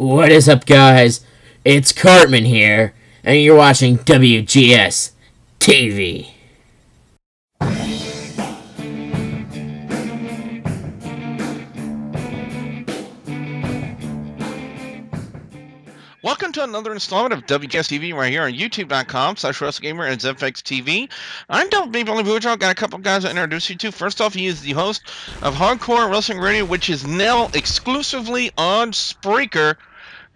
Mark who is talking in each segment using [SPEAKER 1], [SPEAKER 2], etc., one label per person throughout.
[SPEAKER 1] What is up, guys? It's Cartman here, and you're watching WGS-TV.
[SPEAKER 2] Welcome to another installment of WGS-TV right here on YouTube.com/WrestleGamer and ZFXTV. I'm Billy Bujo. Got a couple guys to introduce you to. First off, he is the host of Hardcore Wrestling Radio, which is now exclusively on Spreaker.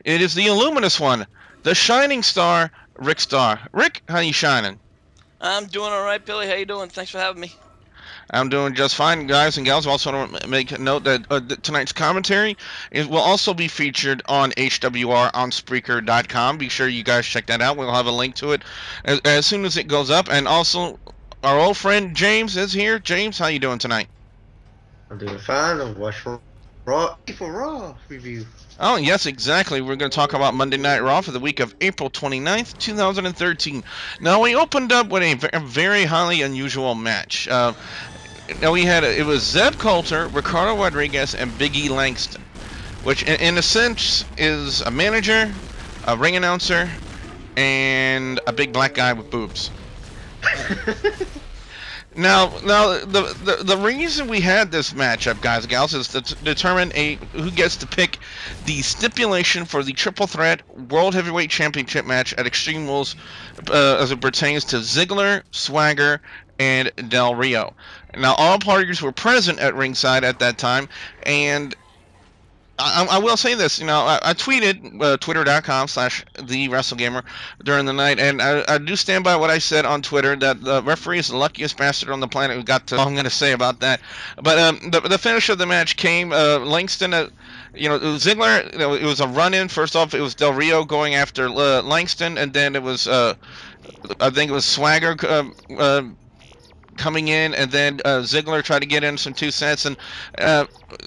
[SPEAKER 2] It is the Illuminous one, the shining star, Rick Starr. Rick, how you shining?
[SPEAKER 3] I'm doing all right, Billy. How you doing? Thanks for having me.
[SPEAKER 2] I'm doing just fine, guys and gals. Also want to make a note that tonight's commentary will also be featured on HWR on Spreaker.com. Be sure you guys check that out. We'll have a link to it as soon as it goes up. And also, our old friend James is here. James, how you doing tonight?
[SPEAKER 4] I'm doing fine. I'm watching Raw review.
[SPEAKER 2] Oh, yes, exactly. We're going to talk about Monday Night Raw for the week of April 29th, 2013. Now, we opened up with a very highly unusual match. Now it was Zeb Coulter, Ricardo Rodriguez, and Big E Langston, which in a sense is a manager, a ring announcer, and a big black guy with boobs. Now the reason we had this matchup, guys and gals, is to determine who gets to pick the stipulation for the Triple Threat World Heavyweight Championship match at Extreme Rules, as it pertains to Ziggler, Swagger, and Del Rio. Now, all parties were present at ringside at that time, and I will say this, I tweeted twitter.com/TheWrestleGamer during the night, and I do stand by what I said on Twitter, that the referee is the luckiest bastard on the planet who got to, all I'm going to say about that. But the finish of the match came, Langston, Ziggler, it was a run-in. First off, it was Del Rio going after Langston, and then it was, I think it was Swagger coming in, and then Ziggler tried to get in some 2 cents, and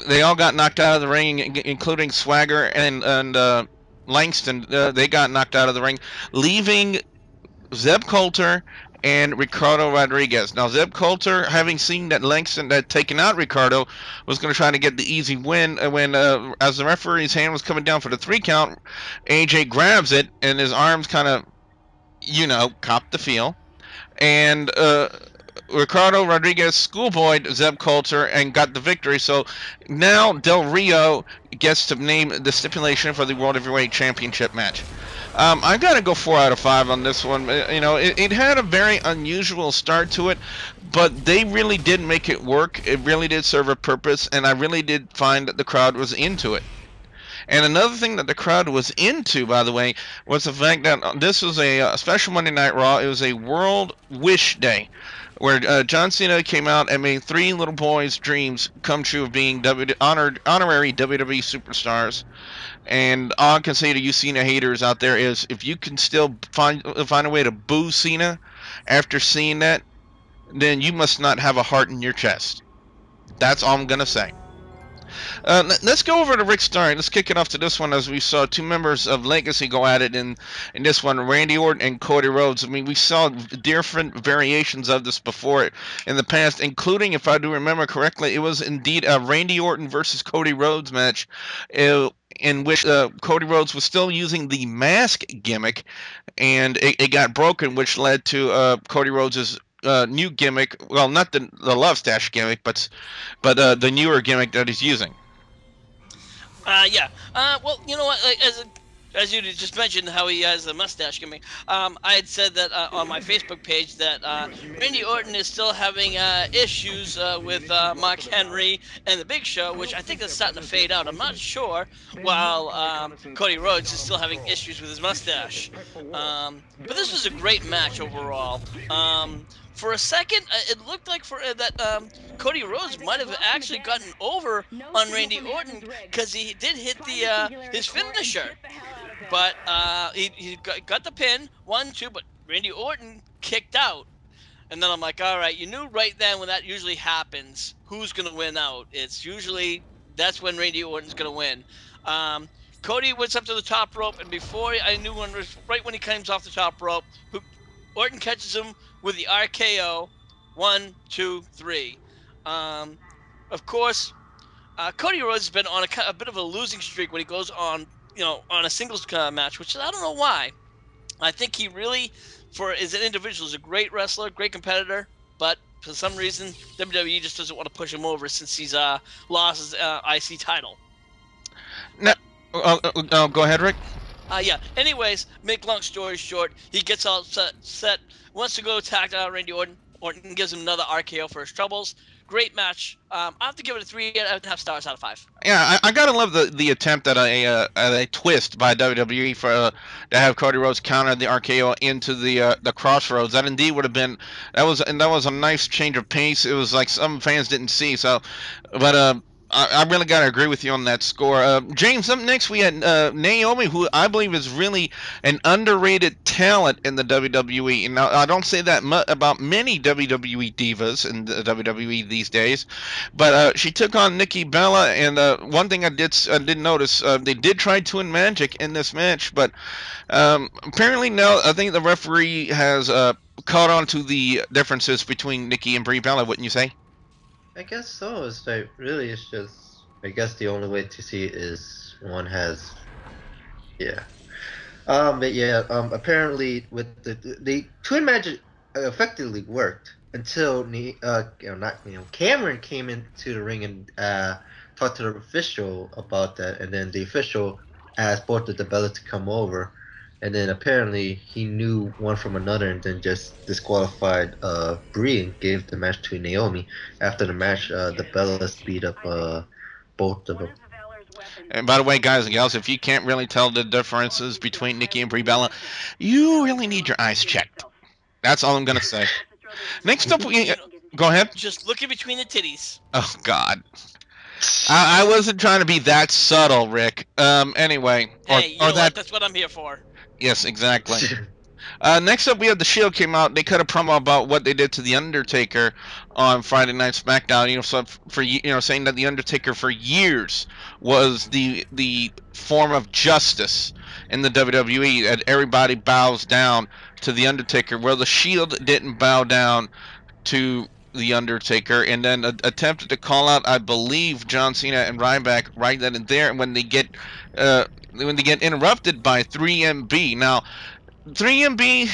[SPEAKER 2] they all got knocked out of the ring, including Swagger and Langston. They got knocked out of the ring, leaving Zeb Coulter and Ricardo Rodriguez. Now, Zeb Coulter, having seen that Langston had taken out Ricardo, was going to try to get the easy win. When, as the referee's hand was coming down for the 3 count, AJ grabs it, and his arms kind of, copped the feel. And Ricardo Rodriguez schoolboyed Zeb Coulter and got the victory. So now Del Rio gets to name the stipulation for the World Heavyweight Championship match. I gotta go 4 out of 5 on this one. It had a very unusual start to it, but they really did make it work. It really did serve a purpose, and I really did find that the crowd was into it. And another thing that the crowd was into, by the way, was the fact that this was a special Monday Night Raw. It was a World Wish Day, where John Cena came out and made 3 little boys' dreams come true of being honorary WWE superstars. And all I can say to you Cena haters out there is, if you can still find a way to boo Cena after seeing that, then you must not have a heart in your chest. That's all I'm going to say. Let's go over to Rick Starr. Let's kick it off to this one, as we saw 2 members of Legacy go at it in this one, Randy Orton and Cody Rhodes. I mean, we saw different variations of this before in the past, including, if I do remember correctly, it was indeed a Randy Orton versus Cody Rhodes match, in which Cody Rhodes was still using the mask gimmick, and it got broken, which led to Cody Rhodes' new gimmick. Well, not the Love Stash gimmick, but the newer gimmick that he's using.
[SPEAKER 3] Yeah. Well, you know what? As you just mentioned, how he has the mustache gimmick. I had said that on my Facebook page that Randy Orton is still having issues with Mark Henry and the Big Show, which I think that's starting to fade out. I'm not sure. While Cody Rhodes is still having issues with his mustache. But this was a great match overall. For a second, it looked like that Cody Rhodes might have actually gotten over on Randy Orton, because he did hit his finisher. But he got the pin, 1-2, but Randy Orton kicked out. And then I'm like, all right, you knew right then when that usually happens, who's going to win out. It's usually, that's when Randy Orton's going to win. Cody went up to the top rope, and before I knew right when he comes off the top rope, Orton catches him with the RKO, 1, 2, 3. Of course, Cody Rhodes has been on a bit of a losing streak when he goes on on a singles match, which I don't know why. I think he really, as an individual, is a great wrestler, great competitor, but for some reason, WWE just doesn't want to push him over since he's lost his IC title.
[SPEAKER 2] No, go ahead, Rick.
[SPEAKER 3] Yeah. Anyways, make long story short, he gets all set, wants to go attack Randy Orton. Orton gives him another RKO for his troubles. Great match. I have to give it a 3.5 stars out of 5.
[SPEAKER 2] Yeah, I gotta love the attempt at a twist by WWE for to have Cody Rhodes counter the RKO into the crossroads. That indeed would have been that was a nice change of pace. It was like some fans didn't see. So, but I really gotta agree with you on that score. James, up next we had Naomi, who I believe is really an underrated talent in the WWE. And I don't say that about many WWE divas in the WWE these days, but she took on Nikki Bella, and one thing I did notice, they did try Twin Magic in this match, but apparently now I think the referee has caught on to the differences between Nikki and Brie Bella. Wouldn't you say?
[SPEAKER 4] I guess so. It's like really, it's just. I guess the only way to see it is one has. Yeah. But yeah. Apparently, with the twin magic effectively worked until not Cameron came into the ring and talked to the official about that, and then the official asked both of the Bellas to come over, and then apparently he knew one from another, and then just disqualified Brie and gave the match to Naomi. After the match, the Bellas beat up both of them.
[SPEAKER 2] And by the way, guys and gals, if you can't really tell the differences between Nikki and Brie Bella, you really need your eyes checked. That's all I'm gonna say. Next up, go ahead.
[SPEAKER 3] Just look in between the titties.
[SPEAKER 2] Oh God. I wasn't trying to be that subtle, Rick. Anyway.
[SPEAKER 3] Hey, you know what? That's what I'm here for.
[SPEAKER 2] Yes, exactly. Next up, we had the Shield came out. They cut a promo about what they did to the Undertaker on Friday Night SmackDown. So saying that the Undertaker for years was the form of justice in the WWE, that everybody bows down to the Undertaker. Well, the Shield didn't bow down to the Undertaker, and then attempted to call out, I believe, John Cena and Ryback right then and there, when they get interrupted by 3MB. Now, 3MB,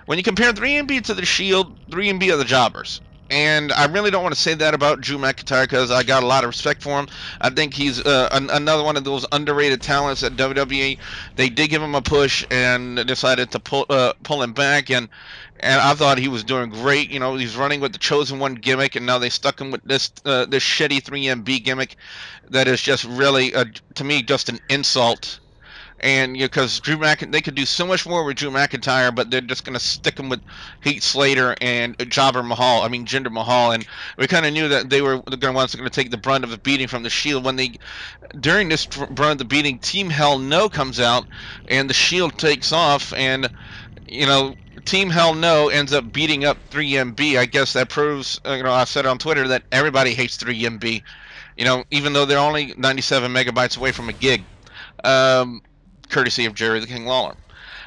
[SPEAKER 2] when you compare 3MB to the Shield, 3MB are the jobbers. And I really don't want to say that about Drew McIntyre, because I got a lot of respect for him. I think he's another one of those underrated talents at WWE. They did give him a push and decided to pull him back, and I thought he was doing great. He's running with the Chosen One gimmick, and now they stuck him with this shitty 3MB gimmick that is just really, to me, just an insult. And because they could do so much more with Drew McIntyre, but they're just going to stick him with Heath Slater and Jinder Mahal, and we kind of knew that they were the ones that were going to take the brunt of the beating from the Shield. During this brunt of the beating, Team Hell No comes out, and the Shield takes off, and Team Hell No ends up beating up 3MB. I guess that proves, I said on Twitter that everybody hates 3MB, even though they're only 97 megabytes away from a gig. Courtesy of Jerry the King Lawler.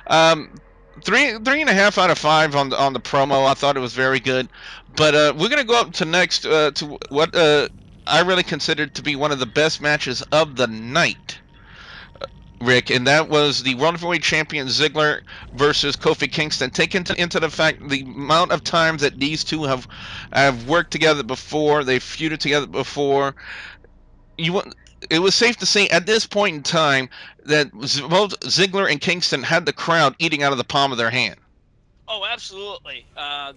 [SPEAKER 2] 3.5 out of 5 on the promo. I thought it was very good. But we're gonna go up to next to what I really considered to be one of the best matches of the night, Rick, and that was the World Heavyweight Champion Ziggler versus Kofi Kingston. Take into the fact the amount of times that these two have worked together before, they've feuded together before. It was safe to say at this point in time that both Ziggler and Kingston had the crowd eating out of the palm of their hand.
[SPEAKER 3] Oh, absolutely.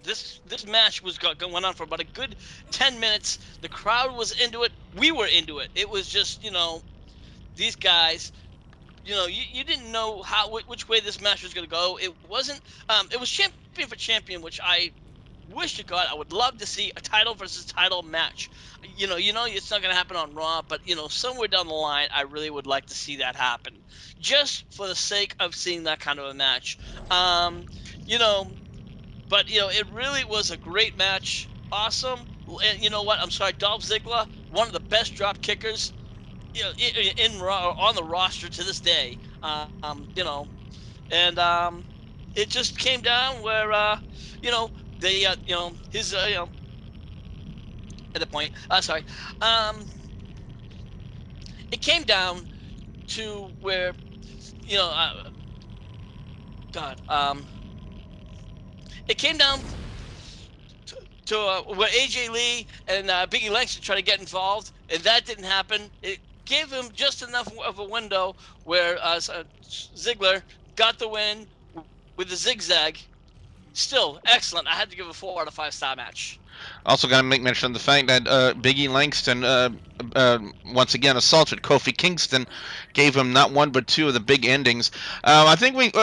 [SPEAKER 3] This match went on for about a good 10 minutes. The crowd was into it. We were into it. It was just, these guys, you didn't know which way this match was going to go. It wasn't. It was champion for champion, which I wish to God I would love to see a title versus title match. It's not going to happen on Raw, but somewhere down the line, I really would like to see that happen, just for the sake of seeing that kind of a match. But it really was a great match. Awesome. And you know what? I'm sorry, Dolph Ziggler, one of the best drop kickers, in Raw, on the roster to this day. And it just came down where they his at the point. Sorry. It came down to where, you know, God, it came down to where AJ Lee and Biggie Langston tried to get involved, and that didn't happen. It gave him just enough of a window where Ziggler got the win with the zigzag. Still excellent. I had to give a 4 out of 5 star match.
[SPEAKER 2] Also, got to make mention of the fact that Biggie Langston once again assaulted Kofi Kingston, gave him not one but two of the big endings. I think it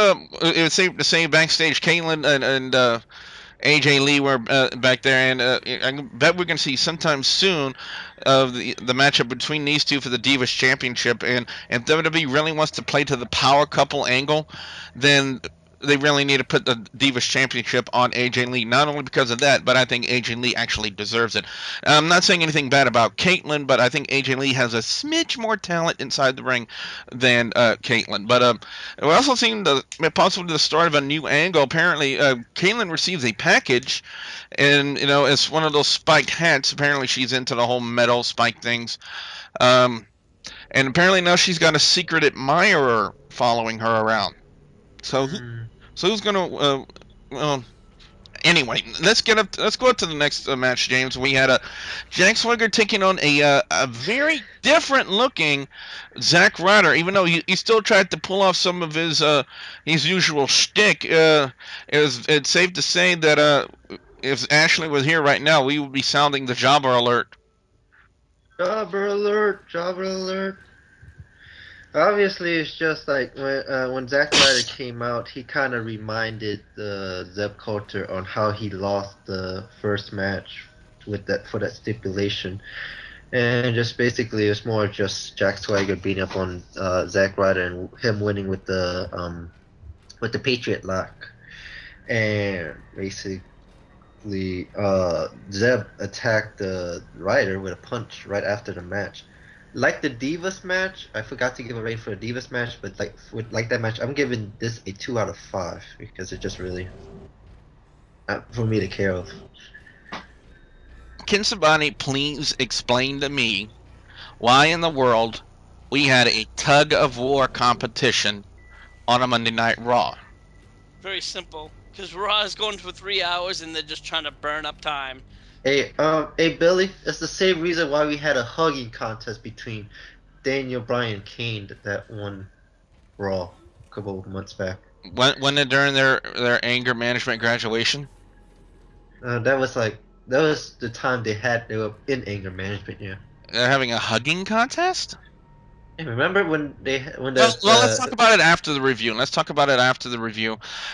[SPEAKER 2] was safe to say backstage, Kalen and AJ Lee were back there, and I bet we're going to see sometime soon of the matchup between these two for the Divas Championship. And if WWE really wants to play to the power couple angle, then they really need to put the Divas Championship on AJ Lee. Not only because of that, but I think AJ Lee actually deserves it. I'm not saying anything bad about Caitlyn, but I think AJ Lee has a smidge more talent inside the ring than Caitlyn. But we also seen possibly the start of a new angle. Apparently, Caitlyn receives a package, and it's one of those spiked hats. Apparently, she's into the whole metal spike things. And apparently now she's got a secret admirer following her around. So who's gonna? Anyway, let's go up to the next match, James. We had Jack Swagger taking on a very different looking Zack Ryder. Even though he still tried to pull off some of his usual shtick, it's safe to say that if Ashley was here right now, we would be sounding the jobber alert.
[SPEAKER 4] Jobber alert! Jobber alert! Obviously, it's just like when Zack Ryder came out, he kind of reminded Zeb Coulter on how he lost the first match for that stipulation, and just basically it's more just Jack Swagger beating up on Zack Ryder and him winning with the Patriot Lock, and basically Zeb attacked Ryder with a punch right after the match. Like the Divas match, I forgot to give a rating for the Divas match, but like that match, I'm giving this a 2 out of 5 because it's just really not for me to care of.
[SPEAKER 2] Can somebody please explain to me why in the world we had a tug of war competition on a Monday Night Raw?
[SPEAKER 3] Very simple, because Raw is going for 3 hours and they're just trying to burn up time.
[SPEAKER 4] Hey, Billy, it's the same reason why we had a hugging contest between Daniel Bryan and Kane that won Raw a couple of months back.
[SPEAKER 2] When during their anger management graduation?
[SPEAKER 4] That was the time they were in anger management. Yeah.
[SPEAKER 2] They're having a hugging contest?
[SPEAKER 4] Hey, remember when
[SPEAKER 2] let's talk about it after the review.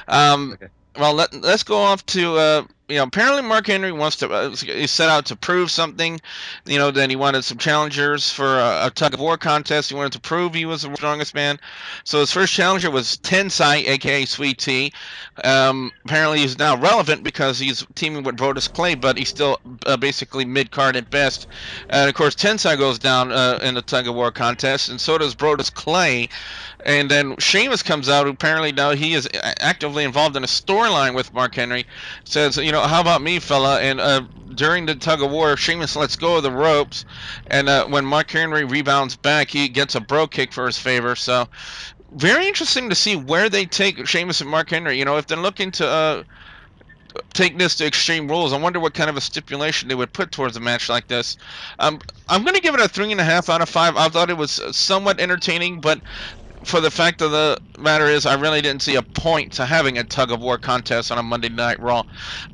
[SPEAKER 4] Okay.
[SPEAKER 2] Well, let's go off to apparently Mark Henry wants to he set out to prove something, that he wanted some challengers for a tug of war contest. He wanted to prove he was the strongest man. So his first challenger was Tensai, aka Sweet Tea. Apparently he's now relevant because he's teaming with Brodus Clay, but he's still basically mid-card at best. And of course Tensai goes down in the tug of war contest, and so does Brodus Clay. And then Sheamus comes out, who apparently now he is actively involved in a storyline with Mark Henry. Says, how about me, fella? And during the tug of war, Sheamus lets go of the ropes. And when Mark Henry rebounds back, he gets a bro kick for his favor. So very interesting to see where they take Sheamus and Mark Henry. If they're looking to take this to Extreme Rules, I wonder what kind of a stipulation they would put towards a match like this. I'm going to give it a 3.5 out of 5. I thought it was somewhat entertaining, but for the fact of the matter is, I really didn't see a point to having a tug of war contest on a Monday Night Raw.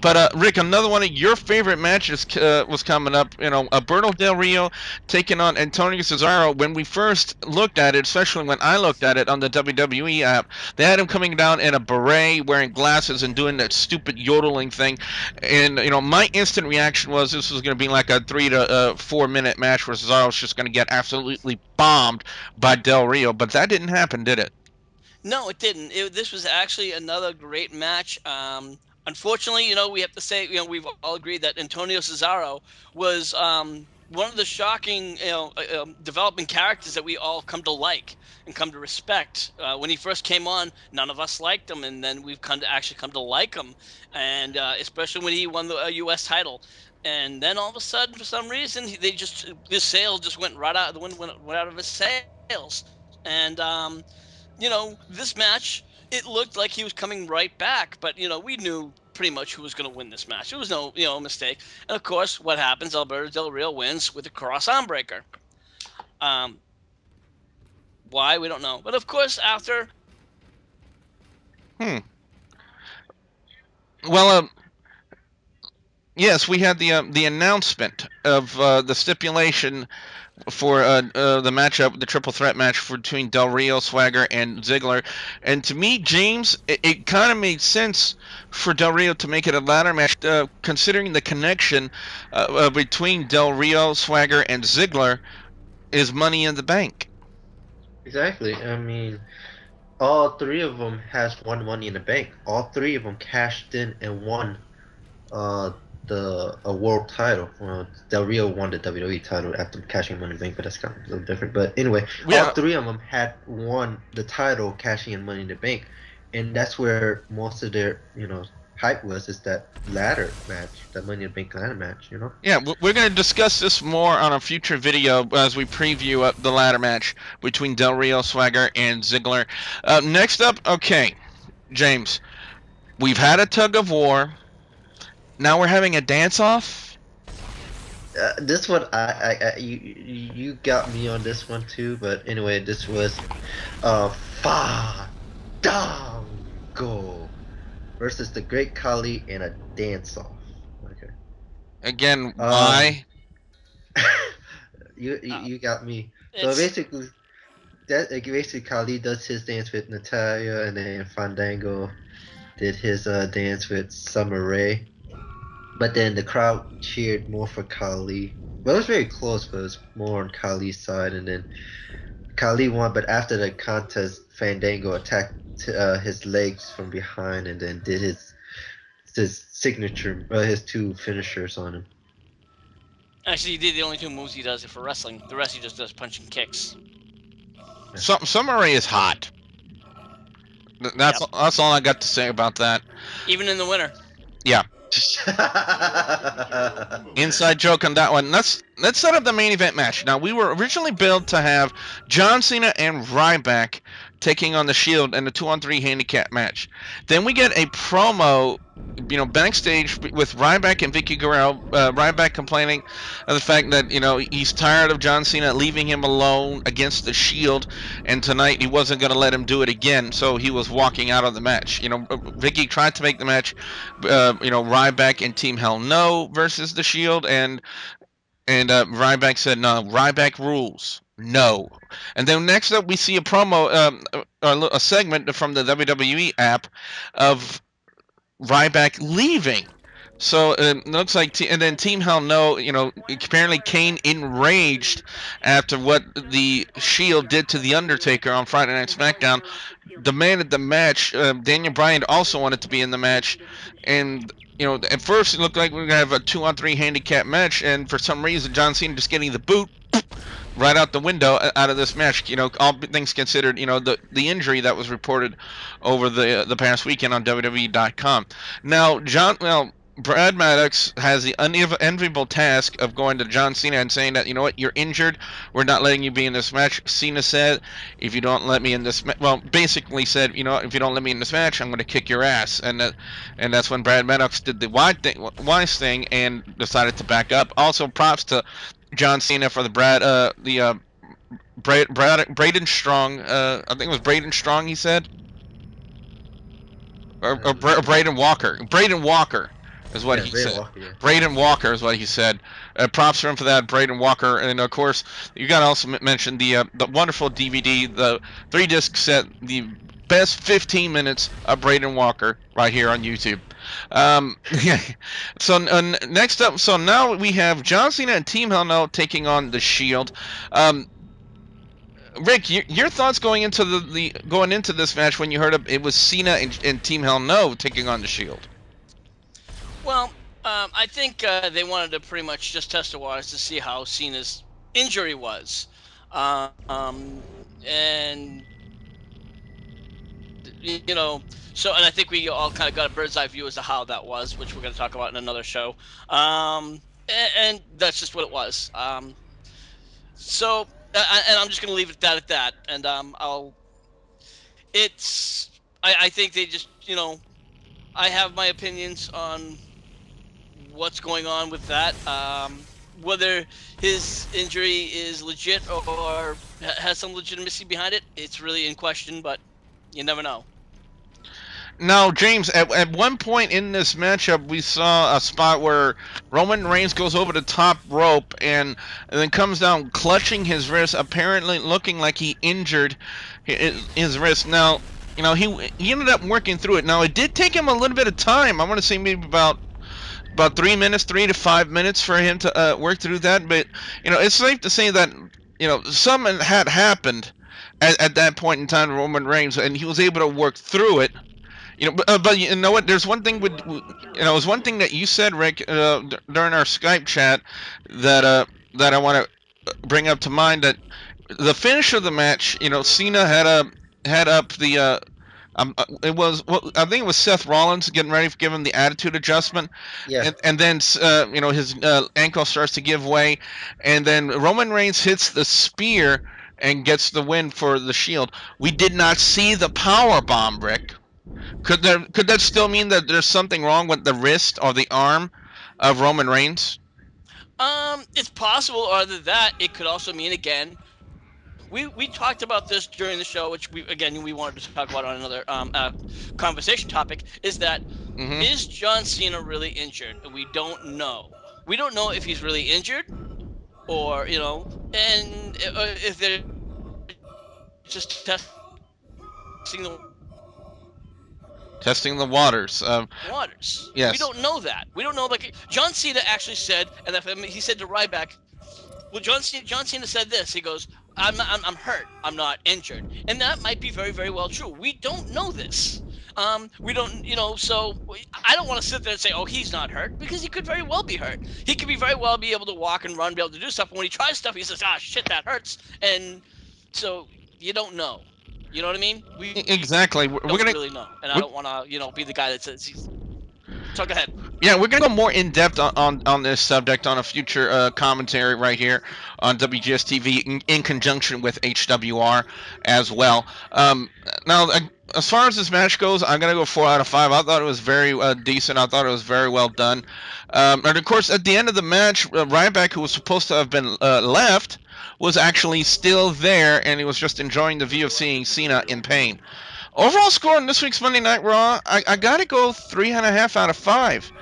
[SPEAKER 2] But Rick, another one of your favorite matches was coming up. Alberto Del Rio taking on Antonio Cesaro. When we first looked at it, especially when I looked at it on the WWE app, they had him coming down in a beret, wearing glasses, and doing that stupid yodeling thing. And my instant reaction was this was going to be like a 3 to 4 minute match where Cesaro was just going to get absolutely bombed by Del Rio. But that didn't happen, did it?
[SPEAKER 3] No, it didn't. This was actually another great match. Unfortunately, we have to say, we've all agreed that Antonio Cesaro was one of the shocking, developing characters that we all come to like and come to respect. When he first came on, none of us liked him, and then we've come to like him, and especially when he won the U.S. title. And then all of a sudden, for some reason, this sale just went right out of the wind, went out of his sails. And you know, this match, it looked like he was coming right back, but you know, we knew pretty much who was going to win this match. It was no, you know, mistake. And of course, what happens? Alberto Del Rio wins with a cross arm breaker. Um, why we don't know, but of course, after.
[SPEAKER 2] Well, yes, we had the announcement of the stipulation for the matchup, the triple threat match between Del Rio, Swagger, and Ziggler. And to me, James, it kind of made sense for Del Rio to make it a ladder match, considering the connection between Del Rio, Swagger, and Ziggler is Money in the Bank.
[SPEAKER 4] Exactly. I mean, all three of them has won Money in the Bank. All three of them cashed in and won uh a world title. Well, Del Rio won the WWE title after cashing Money in the Bank, but that's kind of a little different. But anyway,
[SPEAKER 2] Yeah.
[SPEAKER 4] all three of them had won the title cashing in Money in the Bank, and that's where most of their hype was, is that ladder match, that Money in the Bank ladder match.
[SPEAKER 2] Yeah, we're going to discuss this more on a future video as we preview the ladder match between Del Rio, Swagger, and Ziggler. Next up, okay, James, we've had a tug of war. Now we're having a dance-off?
[SPEAKER 4] This one, you got me on this one too. But anyway, this was Fandango versus the Great Khali in a dance-off. Okay.
[SPEAKER 2] Again, why?
[SPEAKER 4] You got me. So basically, Khali does his dance with Natalia, and then Fandango did his dance with Summer Rae. But then the crowd cheered more for Khali. Well, it was very close, but it was more on Khali's side. And then Khali won, but after the contest, Fandango attacked his legs from behind and then did his signature, his two finishers on him.
[SPEAKER 3] Actually, he did the only two moves he does for wrestling. The rest he just does punching kicks.
[SPEAKER 2] Summer Rae is hot. That's all I got to say about that.
[SPEAKER 3] Even in the winter.
[SPEAKER 2] Yeah. Inside joke on that one. Let's set up the main event match. Now, we were originally billed to have John Cena and Ryback taking on the Shield in a 2-on-3 handicap match. Then we get a promo, backstage with Ryback and Vicky Guerrero. Ryback complaining of the fact that he's tired of John Cena leaving him alone against the Shield, and tonight he wasn't going to let him do it again, so he was walking out of the match. Vicky tried to make the match, Ryback and Team Hell No versus the Shield, and Ryback said no. Ryback rules. No. And then next up, we see a promo, a segment from the WWE app of Ryback leaving. So it looks like, and then Team Hell No, apparently Kane enraged after what the Shield did to The Undertaker on Friday Night SmackDown, demanded the match. Daniel Bryan also wanted to be in the match, and at first it looked like we were gonna have a 2-on-3 handicap match, and for some reason John Cena just getting the boot right out the window out of this match. All things considered, the injury that was reported over the past weekend on WWE.com. Now, Brad Maddox has the unenviable task of going to John Cena and saying that, you're injured, we're not letting you be in this match. Cena said, if you don't let me in this basically said, if you don't let me in this match, I'm going to kick your ass. And that's when Brad Maddox did the wise thing and decided to back up. Also, props to John Cena for the Braden Strong, I think it was Braden Strong he said, or Braden Walker. Braden Walker is what he said. Braden Walker is what he said. Props for him for that, Braden Walker. And of course, you got to also mention the wonderful DVD, the 3-disc set, the best 15 minutes of Braden Walker right here on YouTube. So next up, so now we have John Cena and Team Hell No taking on the Shield. Rick, your thoughts going into this match when you heard it was Cena and Team Hell No taking on the Shield?
[SPEAKER 3] Well, I think they wanted to pretty much just test the waters to see how Cena's injury was, and so, and I think we all kind of got a bird's eye view as to how that was, which we're going to talk about in another show, and that's just what it was. So and I'm just gonna leave it at that. And I think they just, I have my opinions on what's going on with that. Whether his injury is legit or has some legitimacy behind it, it's really in question. But you never know.
[SPEAKER 2] Now, James, at one point in this matchup, we saw a spot where Roman Reigns goes over the top rope and then comes down clutching his wrist, apparently looking like he injured his wrist. Now, he ended up working through it. Now, it did take him a little bit of time. I want to say maybe about 3 minutes, 3 to 5 minutes for him to work through that. But, it's safe to say that, something had happened at that point in time to Roman Reigns, and he was able to work through it. But you know what? There's one thing it was one thing that you said, Rick, during our Skype chat that I want to bring up to mind, that the finish of the match, Cena had up the it was, well, I think it was Seth Rollins getting ready for giving the attitude adjustment,
[SPEAKER 4] Yeah.
[SPEAKER 2] and then his ankle starts to give way, and then Roman Reigns hits the spear and gets the win for the Shield. We did not see the power bomb, Rick. Could that still mean that there's something wrong with the wrist or the arm of Roman Reigns?
[SPEAKER 3] It's possible. Or other than that, it could also mean, again, we talked about this during the show, which we wanted to talk about on another conversation topic.
[SPEAKER 2] Hmm.
[SPEAKER 3] Is John Cena really injured? And we don't know. We don't know if he's really injured, or and if they're just testing the
[SPEAKER 2] Testing the waters.
[SPEAKER 3] waters. We
[SPEAKER 2] Yes.
[SPEAKER 3] don't know that. We don't know. Like, John Cena actually said, and he said to Ryback, well, John Cena said this. He goes, I'm hurt. I'm not injured," and that might be very, very well true. We don't know this. We don't, so I don't want to sit there and say, "Oh, he's not hurt," because he could very well be hurt. He could be very well be able to walk and run, be able to do stuff. And when he tries stuff, he says, "Ah, shit, that hurts," and so you don't know. You know what I mean? We
[SPEAKER 2] Exactly. We're
[SPEAKER 3] don't
[SPEAKER 2] gonna.
[SPEAKER 3] really know, and I
[SPEAKER 2] We,
[SPEAKER 3] don't want to, be the guy that says he's. So go ahead.
[SPEAKER 2] yeah, we're gonna go more in depth on this subject on a future commentary right here on WGS-TV in conjunction with HWR as well. Now, as far as this match goes, I'm gonna go 4 out of 5. I thought it was very decent. I thought it was very well done. And of course, at the end of the match, Ryback, who was supposed to have been left, was actually still there, and he was just enjoying the view of seeing Cena in pain. Overall score on this week's Monday Night Raw, I gotta go 3.5 out of 5.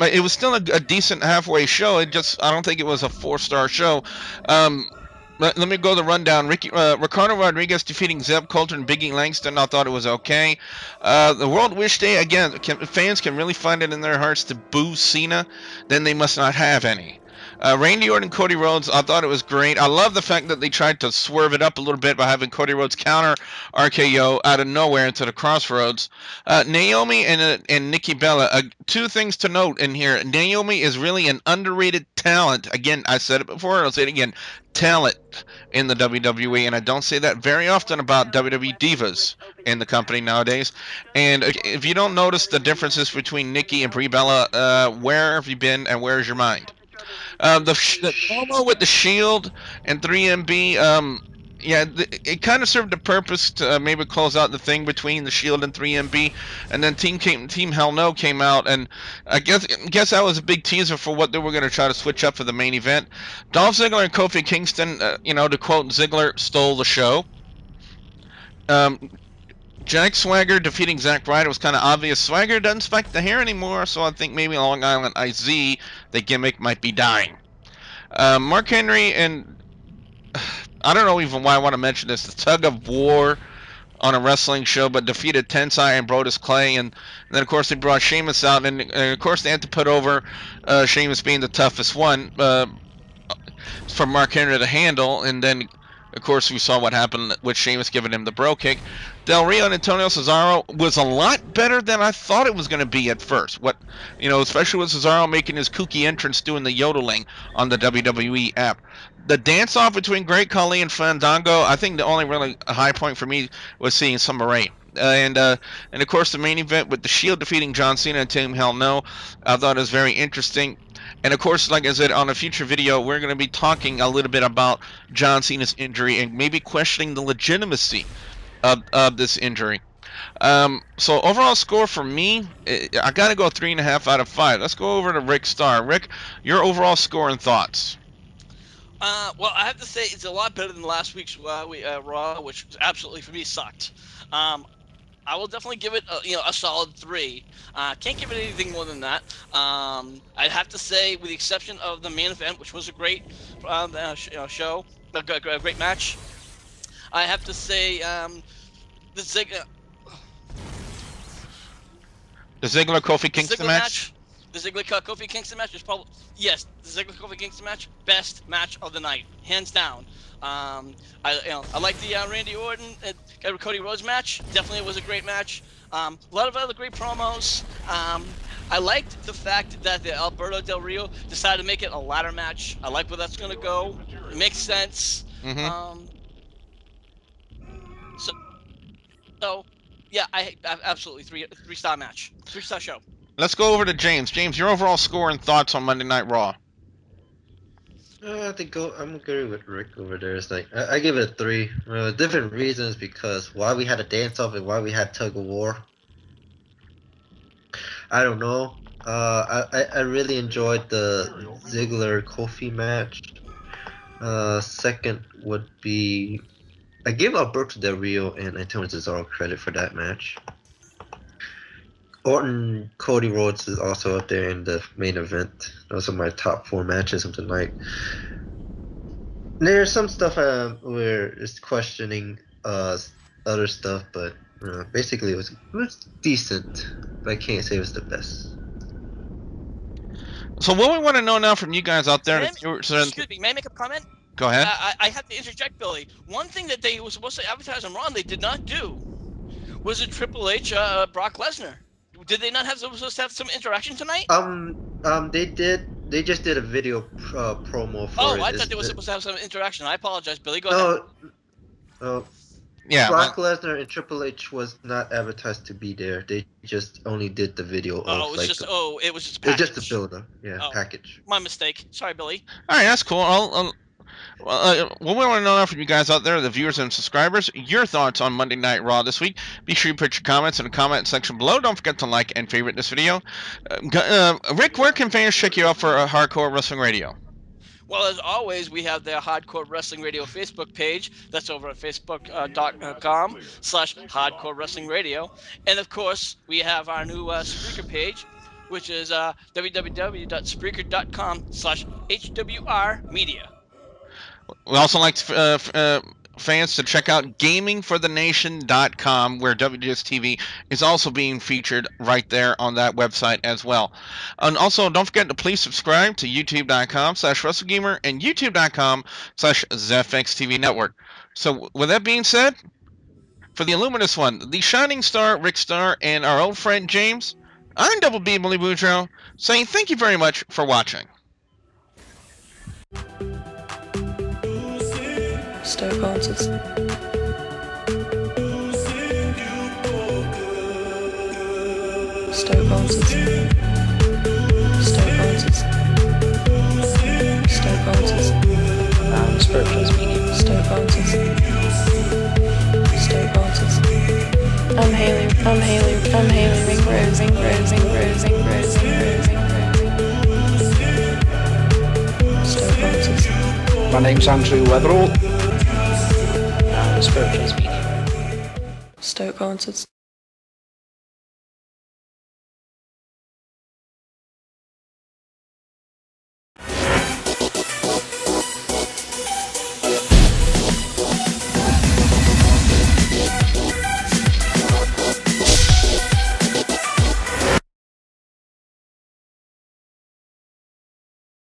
[SPEAKER 2] It was still a decent halfway show. I don't think it was a 4-star show. Let me go the rundown. Ricardo Rodriguez defeating Zeb Coulter and Biggie Langston. I thought it was okay. The World Wish Day, again, fans can really find it in their hearts to boo Cena, then they must not have any. Randy Orton, Cody Rhodes, I thought it was great. I love the fact that they tried to swerve it up a little bit by having Cody Rhodes counter RKO out of nowhere into the Crossroads. Naomi and Nikki Bella, 2 things to note in here. Naomi is really an underrated talent. Again, I said it before, I'll say it again. Talent in the WWE, and I don't say that very often about WWE divas in the company nowadays. And if you don't notice the differences between Nikki and Brie Bella, where have you been and where's your mind? The promo with the Shield and 3MB, yeah, it kind of served a purpose to maybe close out the thing between the Shield and 3MB, and then Team Hell No came out, and I guess that was a big teaser for what they were going to try to switch up for the main event. Dolph Ziggler and Kofi Kingston, to quote Ziggler, stole the show. Jack Swagger defeating Zack Ryder was kind of obvious. Swagger doesn't spike the hair anymore, so I think maybe Long Island IZ, the gimmick, might be dying. Mark Henry and I don't know even why I want to mention this. The tug of war on a wrestling show, but defeated Tensai and Brodus Clay, and then of course they brought Sheamus out, and of course they had to put over Sheamus being the toughest one for Mark Henry to handle, and then of course we saw what happened with Sheamus giving him the bro kick. Del Rio and Antonio Cesaro was a lot better than I thought it was going to be at first. Especially with Cesaro making his kooky entrance doing the yodeling on the WWE app. The dance-off between Great Khali and Fandango, I think the only really high point for me was seeing Summer Rae. And of course the main event with the Shield defeating John Cena and Team Hell No, I thought it was very interesting. And of course, like I said, on a future video, we're going to be talking a little bit about John Cena's injury and maybe questioning the legitimacy of this injury. So overall score for me, I got to go 3.5 out of 5. Let's go over to Rick Starr. Rick, your overall score and thoughts.
[SPEAKER 3] Well, I have to say it's a lot better than last week's Raw, which absolutely for me sucked. I will definitely give it a solid 3. Can't give it anything more than that. I'd have to say, with the exception of the main event, which was a great show, a great match. I have to say the Ziggler
[SPEAKER 2] Kofi Kingston match.
[SPEAKER 3] The Ziggler Kofi Kingston match is probably, yes, the Ziggler Kofi Kingston match, best match of the night, hands down. I like the Randy Orton and Cody Rhodes match. Definitely was a great match. A lot of other great promos. I liked the fact that the Alberto Del Rio decided to make it a ladder match. I like where that's gonna go. It makes sense. So yeah, I absolutely three-star match, 3-star show.
[SPEAKER 2] Let's go over to James. James, your overall score and thoughts on Monday Night Raw.
[SPEAKER 4] I think I'm agree with Rick over there. It's like I give it a 3. Different reasons, because why we had a dance off and why we had tug of war. I don't know. I really enjoyed the Ziggler Kofi match. Second would be, I give Alberto Del Rio and Antonio Cesaro credit for that match. Orton Cody Rhodes is also up there in the main event. Those are my top 4 matches of the night. There's some stuff where it's questioning other stuff, but basically it was decent. But I can't say it was the best.
[SPEAKER 2] So what we want to know now from you guys out there,
[SPEAKER 3] excuse me, may I make a comment?
[SPEAKER 2] Go ahead.
[SPEAKER 3] I have to interject, Billy. One thing that they were supposed to advertise on Raw and they did not do was a Triple H Brock Lesnar. Did they not supposed to have some interaction tonight?
[SPEAKER 4] They did. They just did a video promo for it.
[SPEAKER 3] I thought they were supposed to have some interaction. I apologize, Billy. Go ahead.
[SPEAKER 4] No.
[SPEAKER 2] Yeah.
[SPEAKER 4] Brock Lesnar and Triple H was not advertised to be there. They just only did the video.
[SPEAKER 3] It was just a package.
[SPEAKER 4] Just a build-up. Yeah, package.
[SPEAKER 3] My mistake. Sorry, Billy.
[SPEAKER 2] All right, that's cool. What we want to know now from you guys out there, the viewers and subscribers, your thoughts on Monday Night Raw this week. Be sure you put your comments in the comment section below. Don't forget to like and favorite this video. Rick, where can fans check you out for Hardcore Wrestling Radio?
[SPEAKER 3] Well, as always, we have the Hardcore Wrestling Radio Facebook page. That's over at facebook.com/Hardcore Wrestling Radio. And, of course, we have our new Spreaker page, which is www.spreaker.com/HWR Media.
[SPEAKER 2] We also like fans to check out gamingforthenation.com, where WGS-TV is also being featured right there on that website as well. And also, don't forget to please subscribe to youtube.com/WrestleGamer and youtube.com/ZFXTV Network. So, with that being said, for the Illuminous one, the Shining Star, Rick Starr, and our old friend James, I'm Double B, Billy Boudreaux, saying thank you very much for watching.
[SPEAKER 5] Stone Concerts. Stone Concerts. Stone Concerts. Stone Concerts. Spiritual speaking. Stone Concerts. Stone Concerts. I'm Haley Ringrose. Stone Concerts.
[SPEAKER 6] My name's Andrew Weatherall.
[SPEAKER 5] Spiritual speaking. Stoke Concerts.